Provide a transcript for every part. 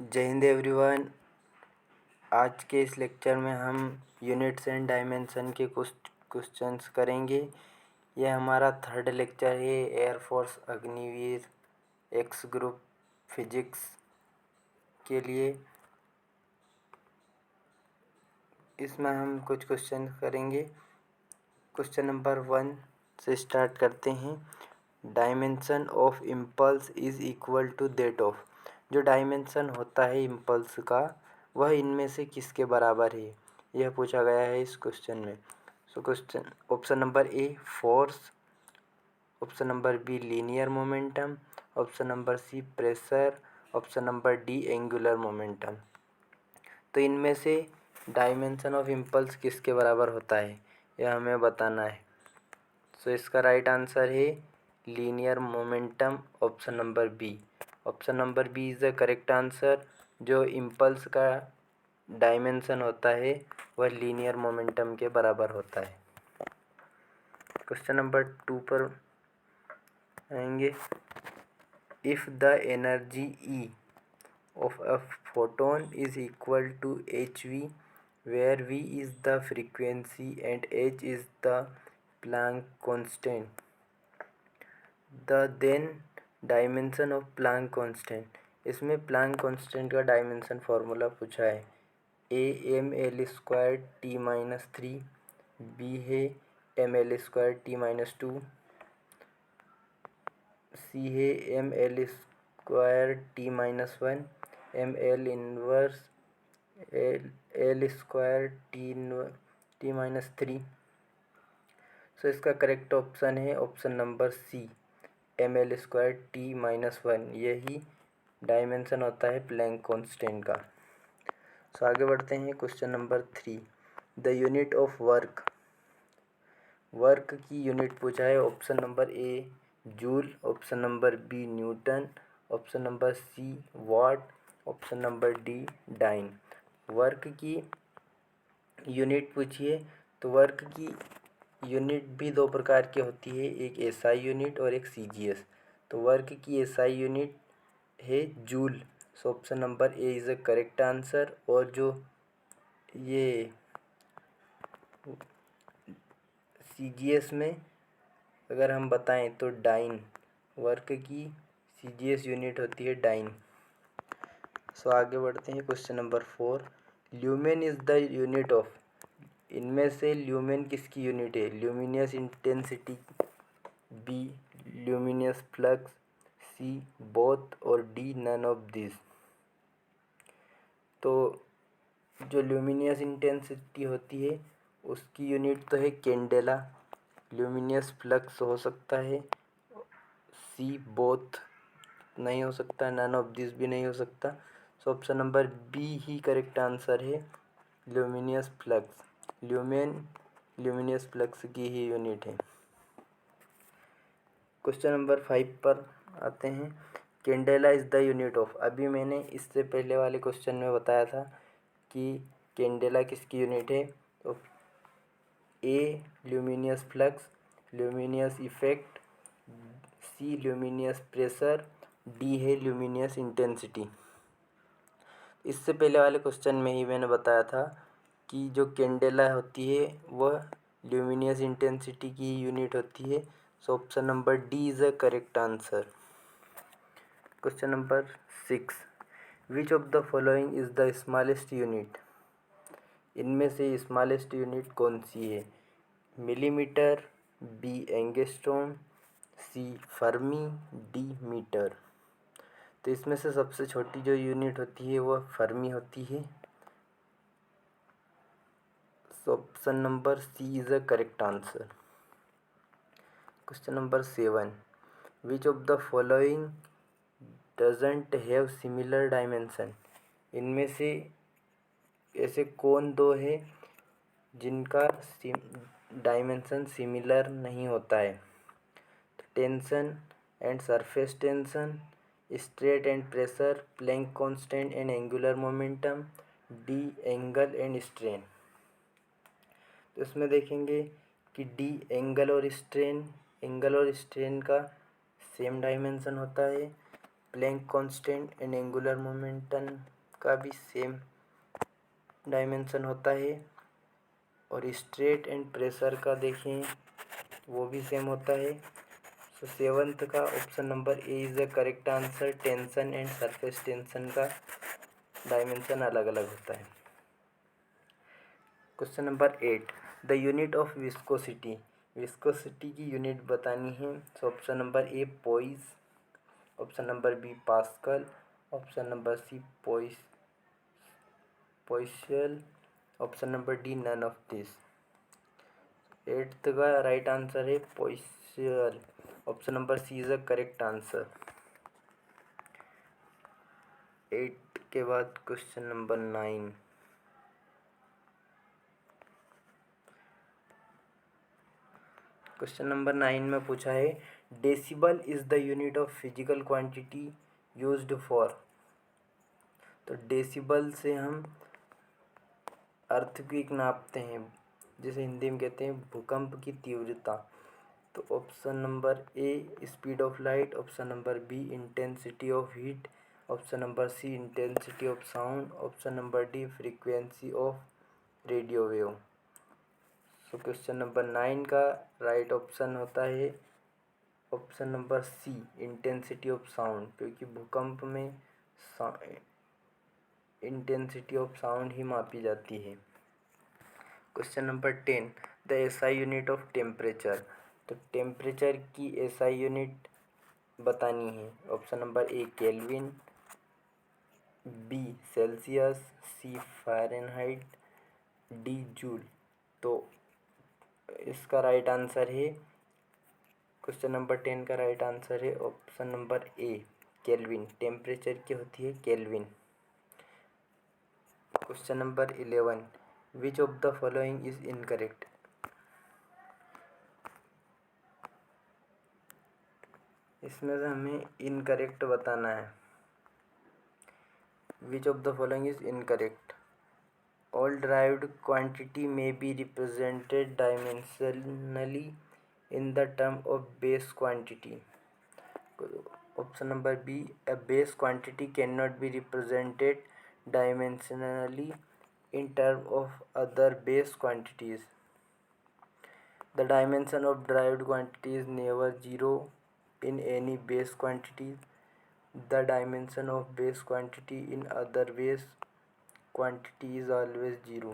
जय हिंद एवरीवन। आज के इस लेक्चर में हम यूनिट्स एंड डायमेंशन के कुछ क्वेश्चंस करेंगे। यह हमारा थर्ड लेक्चर है air force Agniveer x group physics के लिए। इसमें हम कुछ क्वेश्चन करेंगे। क्वेश्चन नंबर 1 से स्टार्ट करते हैं। Dimension of impulse is equal to that of. जो डायमेंशन होता है इम्पल्स का वह इनमें से किसके बराबर है, यह पूछा गया है इस क्वेश्चन में। So question option number A force, option number B linear momentum, option number C pressure, option number D angular momentum. तो इनमें से डायमेंशन ऑफ इम्पल्स किसके बराबर होता है यह हमें बताना है। सो इसका राइट आंसर है linear momentum, option number B. Option number B is the correct answer. जो इम्पल्स का डायमेंशन होता है वह लीनियर मोमेंटम के बराबर होता है। क्वेश्चन नंबर 2 पर आएंगे। If the energy E of a photon is equal to H V, where v is the frequency and h is the Planck constant, the then dimension of Planck constant। इसमें Planck constant का dimension formula पूछा है। A M L square T minus 3, B है M L square T minus 2, C है M L square T minus 1, M L inverse L square T minus 3। So इसका correct option है option number C M L square T minus 1। यही dimension होता है Planck constant का। सो आगे बढ़ते हैं। Question number 3 the unit of work. Work की यूनिट पूछा है। Option number A joule, option number B newton, option number C watt, option number D dyne. Work की यूनिट पूछिए तो वर्क की यूनिट भी दो प्रकार की होती है, एक एसआई यूनिट और एक सीजीएस। तो वर्क की एसआई यूनिट है joule. So option number A is the correct answer. और जो ये सीजीएस में अगर हम बताएं तो डाइन, वर्क की सीजीएस यूनिट होती है डाइन। सो आगे बढ़ते हैं। Question number 4 lumen is the unit of. इनमें से ल्यूमेन किसकी यूनिट है? Luminous intensity, B luminous flux, C both और डी नन ऑफ दिस। तो जो ल्यूमिनियस इंटेंसिटी होती है उसकी यूनिट तो है कैंडेला। ल्यूमिनियस फ्लक्स हो सकता है, सी बोथ नहीं हो सकता, नन ऑफ दिस भी नहीं हो सकता। सो ऑप्शन नंबर बी ही करेक्ट आंसर है ल्यूमिनियस फ्लक्स। ल्यूमिनियस फ्लक्स की ही यूनिट है। क्वेश्चन नंबर 5 पर आते हैं। Candela is the unit of. अभी मैंने इससे पहले वाले क्वेश्चन में बताया था कि कैंडेला किसकी यूनिट है। तो ए ल्यूमिनियस फ्लक्स, ल्यूमिनियस इफेक्ट, सी ल्यूमिनियस प्रेशर, डी है ल्यूमिनियस इंटेंसिटी। इससे पहले वाले क्वेश्चन में ही मैंने बताया था कि जो कैंडेला होती है वह ल्यूमिनियस इंटेंसिटी की यूनिट होती है। So option number D is a correct answer. Question number 6 which of the following is the smallest unit. इनमें से स्मॉलेस्ट यूनिट कौन सी है? मिलीमीटर, बी एंगस्ट्रॉम, सी फर्मी, डी मीटर। तो इसमें से सबसे छोटी जो यूनिट होती है वह फर्मी होती है। So option number C is a correct answer. Question number 7 which of the following doesn't have similar dimension. इनमें से ऐसे कौन दो है जिनका डायमेंशन सिमिलर नहीं होता है? तो tension and surface tension, stress and pressure, Planck constant and angular momentum, the angle and strain. तो इसमें देखेंगे कि डी एंगल और स्ट्रेन का सेम डायमेंशन होता है। Planck constant and angular momentum का भी सेम डायमेंशन होता है। और स्ट्रेट एंड प्रेशर का देखें वो भी सेम होता है। सो सेवंथ का option number A is the correct answer. Tension and surface tension का डायमेंशन अलग अलग होता है। Question number 8, the unit of viscosity. Viscosity की यूनिट बतानी है। So option number A poise, option number B pascal, option number C poiseuille, option number D none of this. 8th का right answer है poiseuille. Option number C is the correct answer. 8 के बाद question number 9। Question number 9 में पूछा है decibel is the unit of physical quantity used for. तो decibel से हम अर्थक्वेक नापते हैं, जिसे हिंदी में कहते हैं भूकंप की तीव्रता। तो option number A speed of light, option number B intensity of heat, option number C intensity of sound, option number D frequency of radio wave. So question number 9 का राइट ऑप्शन होता है option number C intensity of sound, क्योंकि भूकंप में intensity of sound ही मापी जाती है। Question number 10, the SI unit of temperature. तो टेम्परेचर की एसआई यूनिट बतानी है। Option number A kelvin, B Celsius, C Fahrenheit, D joule. तो इसका राइट आंसर है, क्वेश्चन नंबर 10 का राइट आंसर है option number A kelvin. Temperature की होती है kelvin. Question number 11, which of the following is incorrect. इसमें से हमें इनकरेक्ट बताना है। Which of the following is incorrect. All derived quantity may be represented dimensionally in the term of base quantity. Option number B, a base quantity cannot be represented dimensionally in terms of other base quantities. The dimension of derived quantity is never zero in any base quantity. The dimension of base quantity in other base quantity is always zero.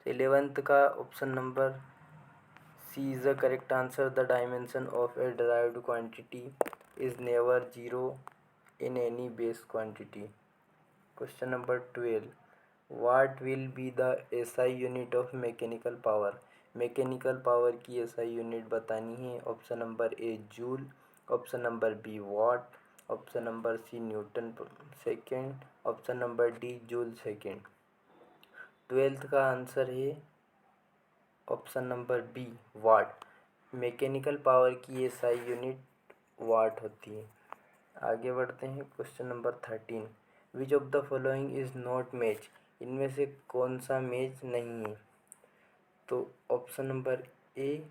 11th का option number C is the correct answer. The dimension of a derived quantity is never zero in any base quantity. Question number 12, what will be the SI unit of mechanical power। Mechanical power की SI unit बतानी है। Option number A joule, option number B watt, option number C newton second, option number D joule second. 12th का answer है option number B watt. Mechanical power की SI unit watt होती है। आगे बढ़ते हैं। Question number 13, which of the following is not match. इनमें से कौन सा मैच नहीं है। तो option number A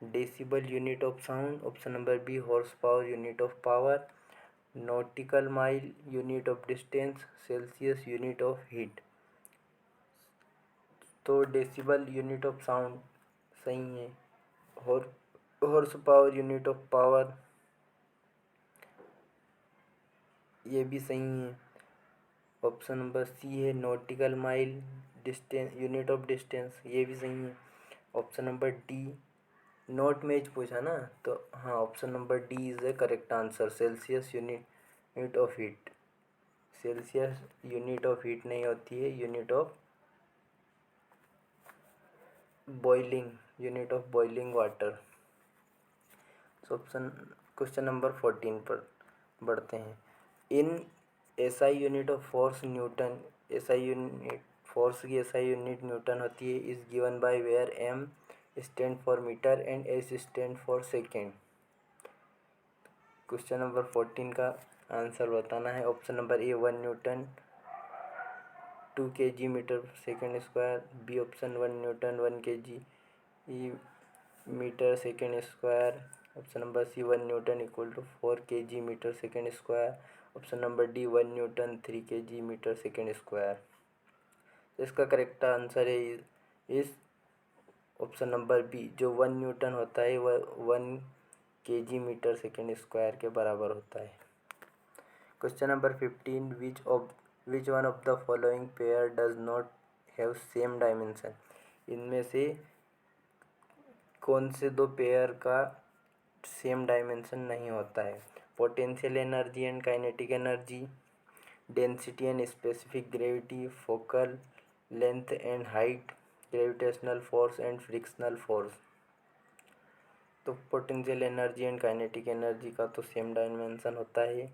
decibel unit of sound, option number B horsepower unit of power, nautical mile unit of distance, Celsius unit of heat. तो decibel unit of sound सही है। Horsepower unit of power ये भी सही है। Option number C है nautical mile distance unit of distance, ये भी सही है। Option number D not match पूछा ना, तो हाँ option number D is the correct answer. Celsius unit of heat. Celsius unit of heat नहीं होती है, unit of boiling, unit of boiling water. Option question number 14 पर बढ़ते हैं। इन SI unit of force newton. SI unit force की SI unit newton होती है। Is given by where M stand for metre and S stand for second. Question number 14 का answer बताना है। Option number A 1 newton 2 kg metre second square, B option 1 Newton 1 kg metre second square, option number C 1 newton equal to 4 kg metre second square. Option number D 1 newton 3 kg metre second square. तो इसका correct answer है इस option number B, जो 1 Newton होता है वह 1 kg metre second square के बराबर होता है। Question number 15, which one of the following pair does not have same dimension. इनमें से कौन से दो पेयर का सेम डायमेंशन नहीं होता है। Potential energy and kinetic energy, density and specific gravity, focal length and height, gravitational force and frictional force. तो potential energy and kinetic energy का तो सेम डायमेंशन होता है।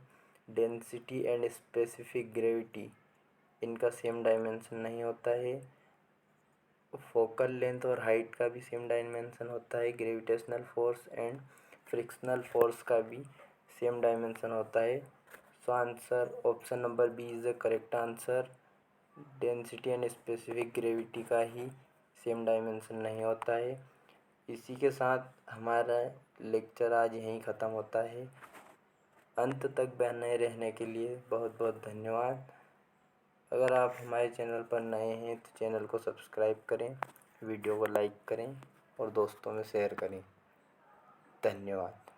डेंसिटी एंड स्पेसिफिक ग्रेविटी, इनका same dimension नहीं होता है। Focal length और हाइट का भी सेम डायमेंशन होता है। Gravitational force and frictional force का भी सेम डायमेंशन होता है। So answer option number B is the correct answer. Density and specific gravity का ही सेम डायमेंशन नहीं होता है। इसी के साथ हमारा लेक्चर आज यहीं ख़त्म होता है। अंत तक बने रहने के लिए बहुत बहुत धन्यवाद। अगर आप हमारे चैनल पर नए हैं तो चैनल को सब्सक्राइब करें, वीडियो को लाइक करें और दोस्तों में शेयर करें। धन्यवाद।